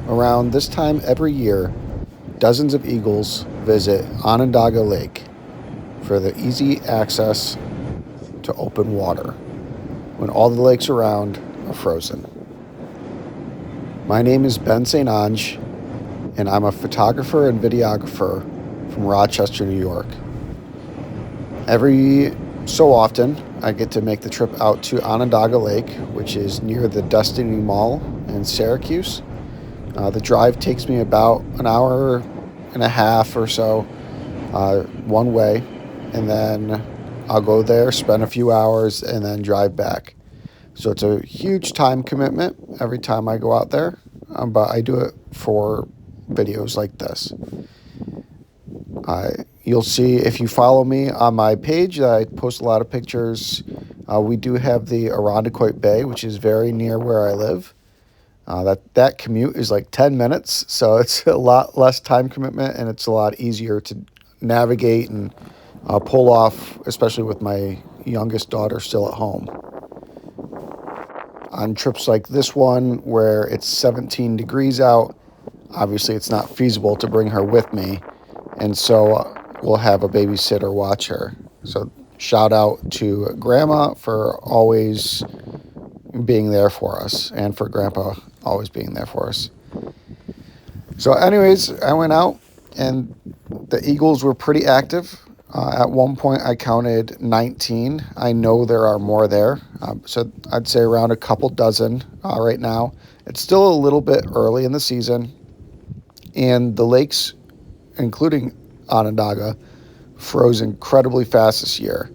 Around this time every year, dozens of eagles visit Onondaga Lake for the easy access to open water when all the lakes around are frozen. My name is Ben St. Ange, and I'm a photographer and videographer from Rochester, New York. Every so often, I get to make the trip out to Onondaga Lake, which is near the Destiny Mall in Syracuse. The drive takes me about an hour and a half or so one way, and then I'll go there, spend a few hours, and then drive back. So it's a huge time commitment every time I go out there, but I do it for videos like this. You'll see if you follow me on my page that I post a lot of pictures. We do have the Onondaga Bay, which is very near where I live. That commute is like 10 minutes, so it's a lot less time commitment, and it's a lot easier to navigate and pull off, especially with my youngest daughter still at home. On trips like this one, where it's 17 degrees out, obviously it's not feasible to bring her with me, and so we'll have a babysitter watch her. So shout out to Grandma for always being there for us, and for Grandpa always being there for us. So anyways, I went out, and the eagles were pretty active. At one point, I counted 19. I know there are more there, so I'd say around a couple dozen right now. It's still a little bit early in the season, and the lakes, including Onondaga, froze incredibly fast this year.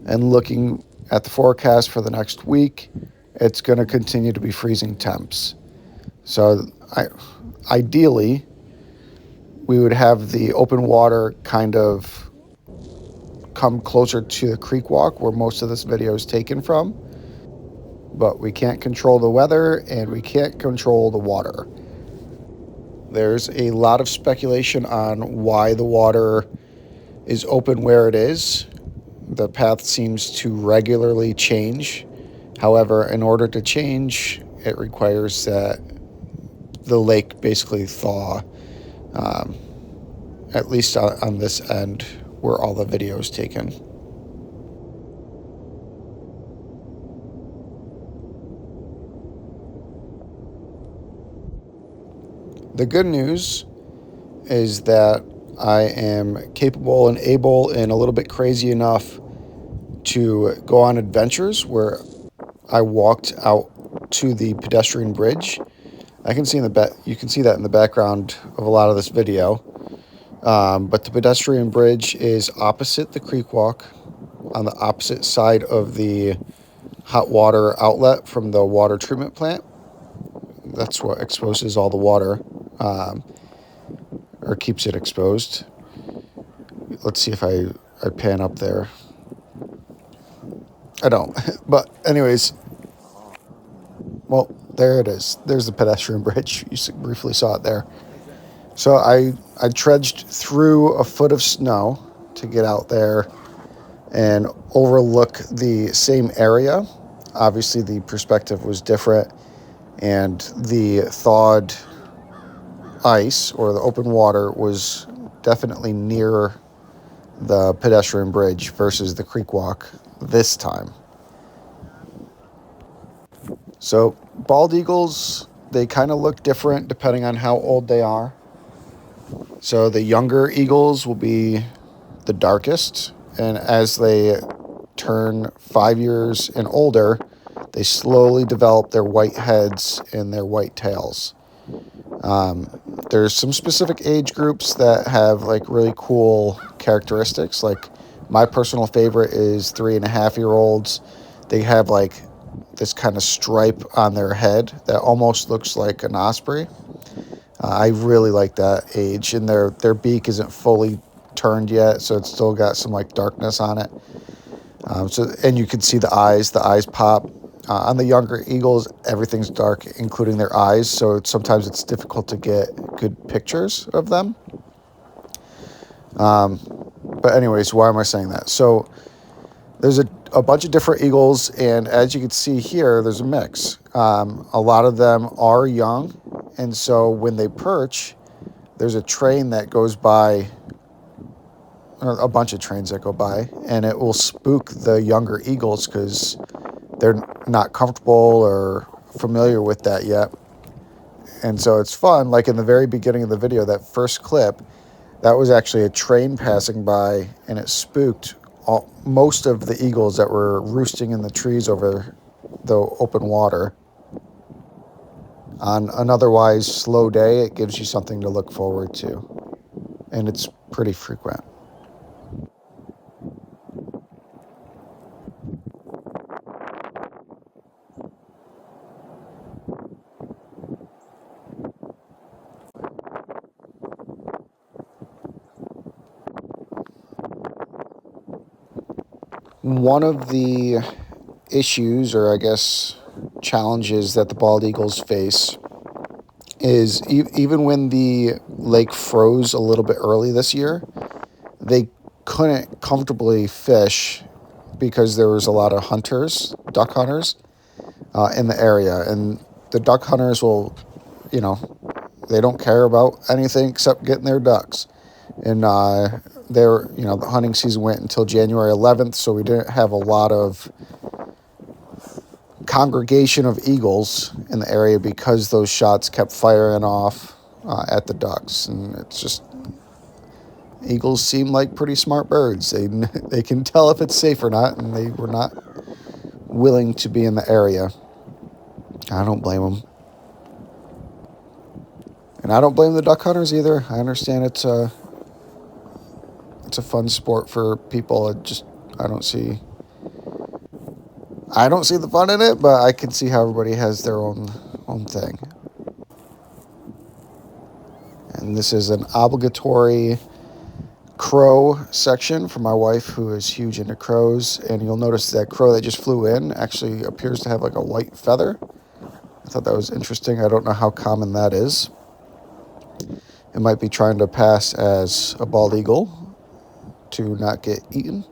And looking at the forecast for the next week, it's going to continue to be freezing temps. So ideally, we would have the open water kind of come closer to the Creekwalk, where most of this video is taken from. But we can't control the weather, and we can't control the water. There's a lot of speculation on why the water is open where it is. The path seems to regularly change. However, in order to change, it requires that the lake basically thaw, at least on this end where all the video is taken. The good news is that I am capable and able and a little bit crazy enough to go on adventures where I walked out to the pedestrian bridge. You can see that in the background of a lot of this video. But the pedestrian bridge is opposite the Creekwalk, on the opposite side of the hot water outlet from the water treatment plant. That's what exposes all the water, or keeps it exposed. Let's see if I pan up there. I don't. But anyways, well, there it is. There's the pedestrian bridge. You briefly saw it there. So I trudged through a foot of snow to get out there and overlook the same area. Obviously, the perspective was different, and the thawed ice, or the open water, was definitely near the pedestrian bridge versus the Creekwalk this time. So bald eagles, they kind of look different depending on how old they are. So the younger eagles will be the darkest, and as they turn 5 years and older, they slowly develop their white heads and their white tails. There's some specific age groups that have like really cool characteristics. Like my personal favorite is 3.5-year-olds. They have like this kind of stripe on their head that almost looks like an osprey. I really like that age, and their beak isn't fully turned yet, so it's still got some like darkness on it. And you can see the eyes pop. On the younger eagles, everything's dark, including their eyes, so sometimes it's difficult to get good pictures of them. But anyways, why am I saying that? So there's a bunch of different eagles, and as you can see here, there's a mix. A lot of them are young, And so when they perch, there's a train that goes by, or a bunch of trains that go by, and it will spook the younger eagles because they're not comfortable or familiar with that yet. And so it's fun. Like in the very beginning of the video, that first clip, that was actually a train passing by, and it spooked most of the eagles that were roosting in the trees over the open water. On an otherwise slow day, it gives you something to look forward to, and it's pretty frequent. One of the issues, or I guess challenges, that the bald eagles face is even when the lake froze a little bit early this year, they couldn't comfortably fish because there was a lot of hunters, duck hunters, in the area. And the duck hunters will, they don't care about anything except getting their ducks. And the hunting season went until January 11th, so we didn't have a lot of congregation of eagles in the area because those shots kept firing off at the ducks. And it's just, eagles seem like pretty smart birds. They can tell if it's safe or not, and they were not willing to be in the area. I don't blame them. And I don't blame the duck hunters either. I understand it's a fun sport for people. I don't see the fun in it, but I can see how everybody has their own thing. And this is an obligatory crow section for my wife, who is huge into crows. And you'll notice that crow that just flew in actually appears to have like a white feather. I thought that was interesting. I don't know how common that is. It might be trying to pass as a bald eagle to not get eaten.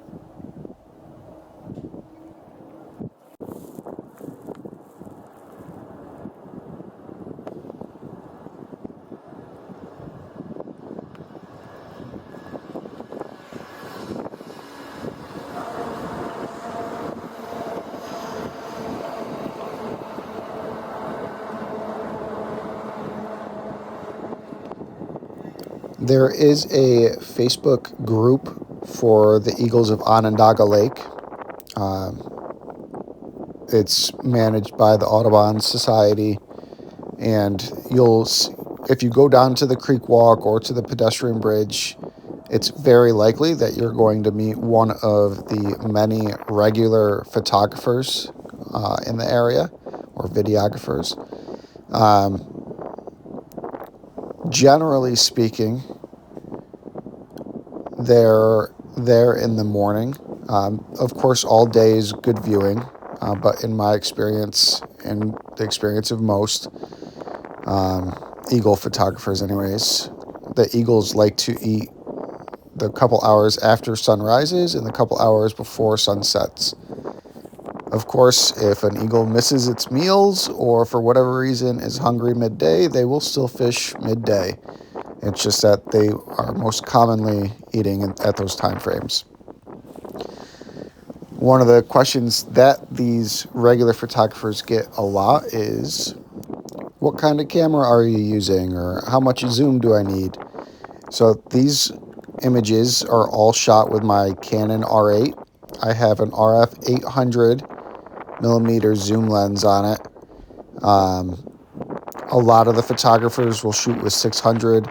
There is a Facebook group for the Eagles of Onondaga Lake. It's managed by the Audubon Society, and if you go down to the Creekwalk or to the pedestrian bridge, it's very likely that you're going to meet one of the many regular photographers in the area, or videographers. Generally speaking, they're there in the morning. Of course, all day is good viewing, but in my experience, and the experience of most eagle photographers anyways, the eagles like to eat the couple hours after sun rises and the couple hours before sun sets. Of course, if an eagle misses its meals or for whatever reason is hungry midday, they will still fish midday. It's just that they are most commonly eating at those time frames. One of the questions that these regular photographers get a lot is, what kind of camera are you using, or how much zoom do I need? So these images are all shot with my Canon R8. I have an RF 800 millimeter zoom lens on it. A lot of the photographers will shoot with 600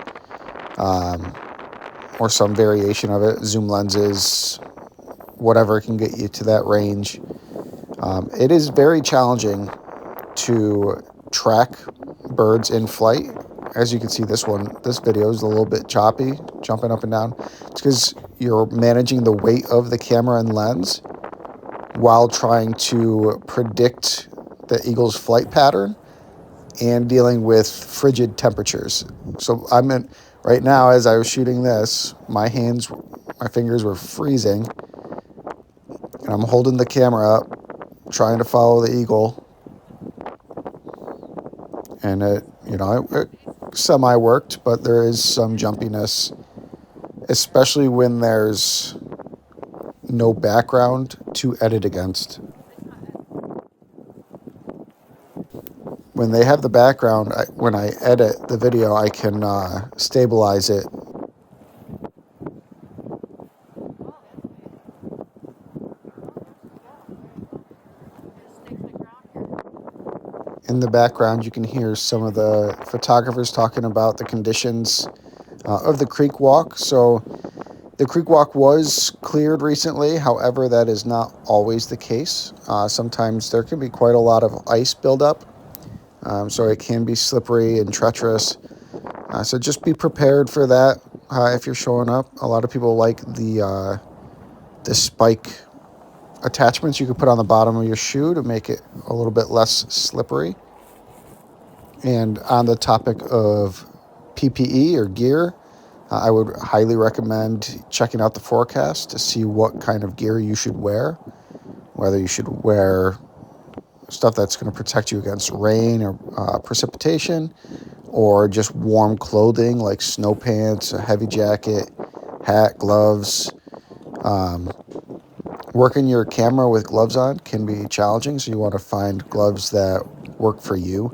or some variation of it, zoom lenses, whatever can get you to that range. It is very challenging to track birds in flight. As you can see, this video is a little bit choppy, jumping up and down. It's because you're managing the weight of the camera and lens while trying to predict the eagle's flight pattern and dealing with frigid temperatures. So right now, as I was shooting this, my fingers were freezing, and I'm holding the camera up, trying to follow the eagle, and it semi worked, but there is some jumpiness, especially when there's no background to edit against. When they have the background, when I edit the video, I can stabilize it. In the background, you can hear some of the photographers talking about the conditions of the Creekwalk. So the Creekwalk was cleared recently. However, that is not always the case. Sometimes there can be quite a lot of ice buildup. So it can be slippery and treacherous. So just be prepared for that if you're showing up. A lot of people like the spike attachments you can put on the bottom of your shoe to make it a little bit less slippery. And on the topic of PPE or gear, I would highly recommend checking out the forecast to see what kind of gear you should wear, whether you should wear stuff that's going to protect you against rain or precipitation, or just warm clothing like snow pants, a heavy jacket, hat, gloves. Working your camera with gloves on can be challenging, so you want to find gloves that work for you.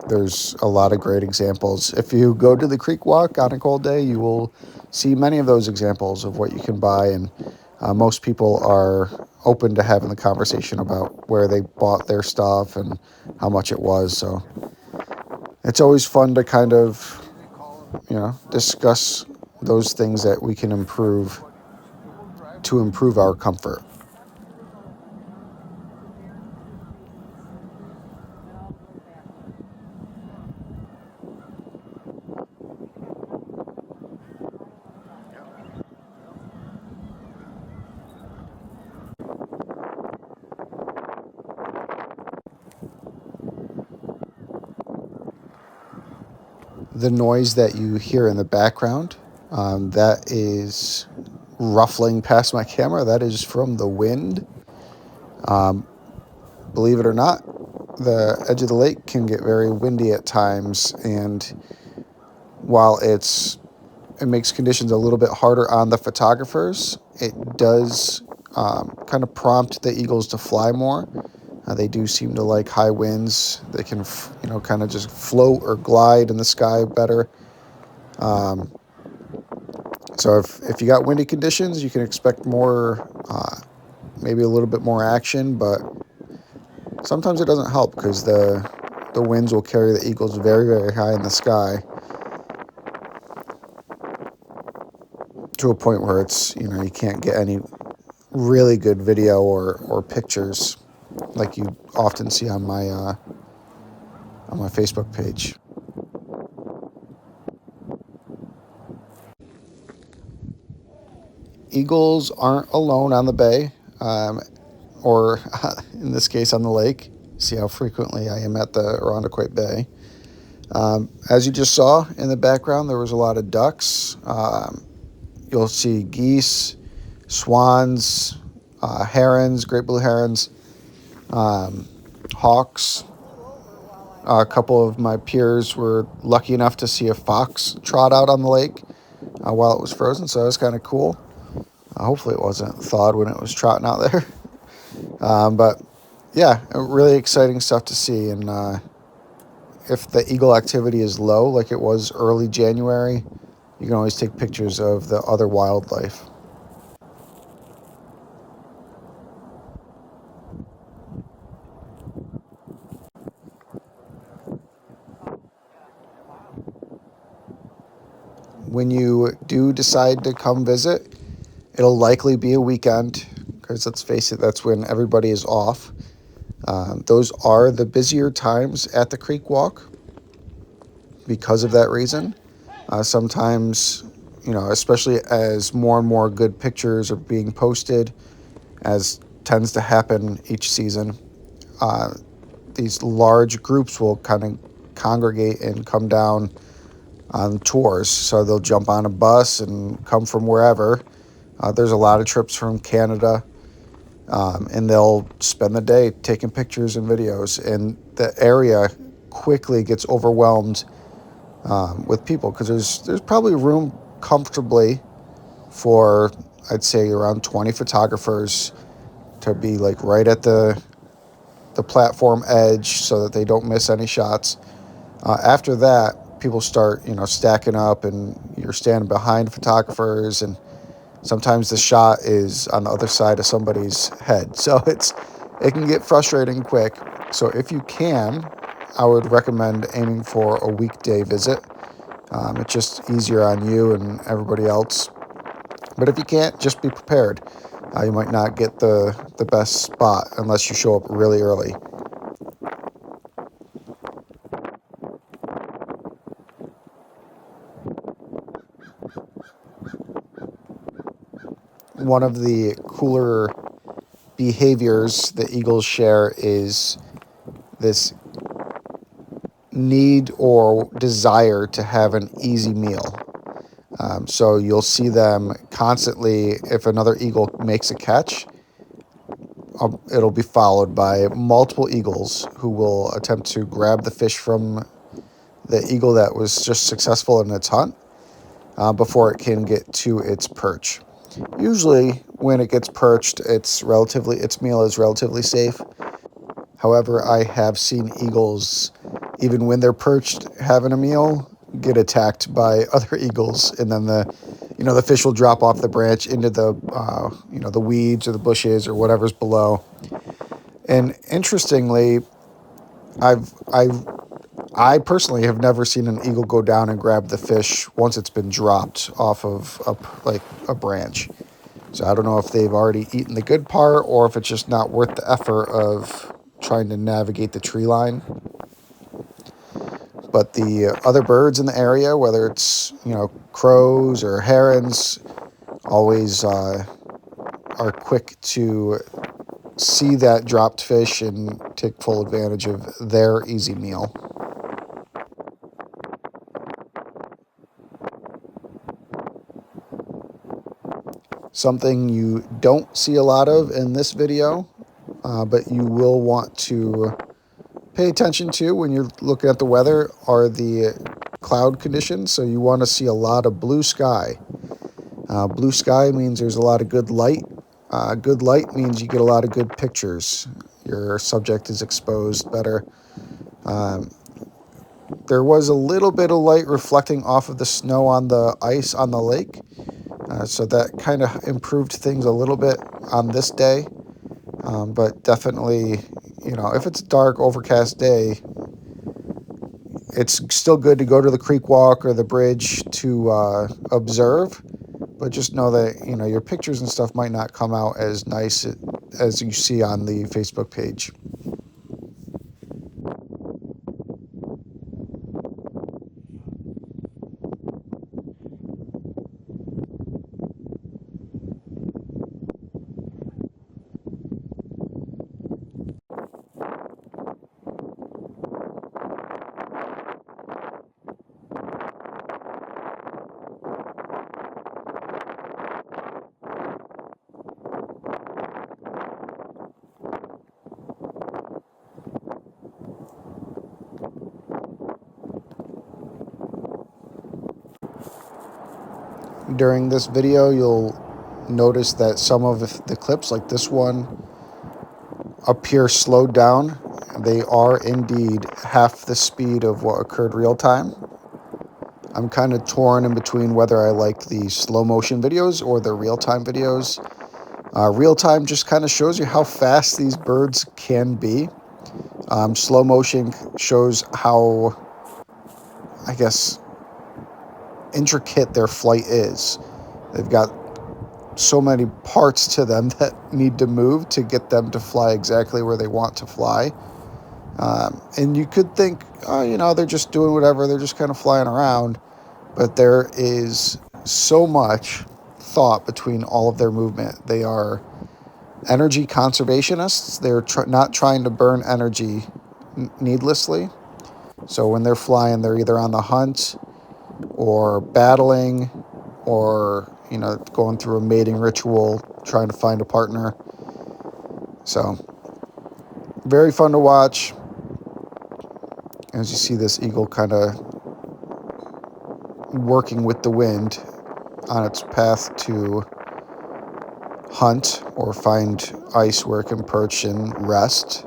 There's a lot of great examples. If you go to the Creekwalk on a cold day, you will see many of those examples of what you can buy, and most people are open to having the conversation about where they bought their stuff and how much it was. So it's always fun to kind of, discuss those things that we can improve to improve our comfort. The noise that you hear in the background, that is ruffling past my camera. That is from the wind. Believe it or not, the edge of the lake can get very windy at times, and while it makes conditions a little bit harder on the photographers, it does kind of prompt the eagles to fly more. They do seem to like high winds. They can, kind of just float or glide in the sky better. So if you got windy conditions, you can expect more, maybe a little bit more action, but sometimes it doesn't help because the winds will carry the eagles very, very high in the sky to a point where it's, you can't get any really good video or pictures like you often see on my Facebook page. Eagles aren't alone on the bay, or in this case on the lake. See how frequently I am at the Onondaga Bay. As you just saw in the background, there was a lot of ducks. You'll see geese, swans, herons, great blue herons, hawks. A couple of my peers were lucky enough to see a fox trot out on the lake while it was frozen, so that was kind of cool. Hopefully it wasn't thawed when it was trotting out there. But yeah, really exciting stuff to see. And if the eagle activity is low, like it was early January, you can always take pictures of the other wildlife. When you do decide to come visit, it'll likely be a weekend because let's face it, that's when everybody is off. Those are the busier times at the Creekwalk because of that reason. Sometimes, especially as more and more good pictures are being posted, as tends to happen each season, these large groups will kind of congregate and come down on tours. So they'll jump on a bus and come from wherever. There's a lot of trips from Canada, and they'll spend the day taking pictures and videos. And the area quickly gets overwhelmed with people, because there's probably room comfortably for, I'd say, around 20 photographers to be like right at the platform edge so that they don't miss any shots. After that, people start, stacking up, and you're standing behind photographers, and sometimes the shot is on the other side of somebody's head. So it can get frustrating quick. So if you can, I would recommend aiming for a weekday visit. It's just easier on you and everybody else. But if you can't, just be prepared. You might not get the best spot unless you show up really early. One of the cooler behaviors that eagles share is this need or desire to have an easy meal. So you'll see them constantly. If another eagle makes a catch, it'll be followed by multiple eagles who will attempt to grab the fish from the eagle that was just successful in its hunt before it can get to its perch. Usually, when it gets perched, its meal is relatively safe. However, I have seen eagles, even when they're perched having a meal, get attacked by other eagles, and then the fish will drop off the branch into the weeds or the bushes or whatever's below. And interestingly, I've I personally have never seen an eagle go down and grab the fish once it's been dropped off of a branch. So I don't know if they've already eaten the good part, or if it's just not worth the effort of trying to navigate the tree line. But the other birds in the area, whether it's crows or herons, always are quick to see that dropped fish and take full advantage of their easy meal. Something you don't see a lot of in this video, but you will want to pay attention to when you're looking at the weather, are the cloud conditions. So you want to see a lot of blue sky. Blue sky means there's a lot of good light. Good light means you get a lot of good pictures. Your subject is exposed better. There was a little bit of light reflecting off of the snow on the ice on the lake. So that kind of improved things a little bit on this day. But definitely, if it's a dark, overcast day, it's still good to go to the Creekwalk or the bridge to observe. But just know that, your pictures and stuff might not come out as nice as you see on the Facebook page. During this video, you'll notice that some of the clips, like this one, appear slowed down. They are indeed half the speed of what occurred real time. I'm kind of torn in between whether I like the slow motion videos or the real time videos. Real time just kind of shows you how fast these birds can be. Slow motion shows how, I guess, intricate their flight is. They've got so many parts to them that need to move to get them to fly exactly where they want to fly. And you could think, they're just doing whatever, they're just kind of flying around. But there is so much thought between all of their movement. They are energy conservationists. They're not trying to burn energy needlessly. So when they're flying, they're either on the hunt or battling or, going through a mating ritual, trying to find a partner. So very fun to watch. As you see this eagle kind of working with the wind on its path to hunt or find ice where it can perch and rest.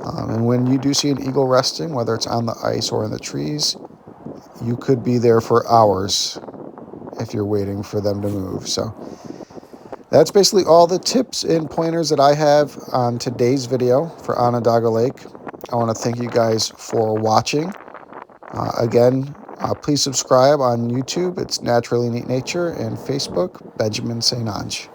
And when you do see an eagle resting, whether it's on the ice or in the trees, you could be there for hours if you're waiting for them to move. So that's basically all the tips and pointers that I have on today's video for Onondaga Lake. I want to thank you guys for watching. Again, please subscribe on YouTube. It's Naturally Neat Nature, and Facebook, Benjamin St. Ange.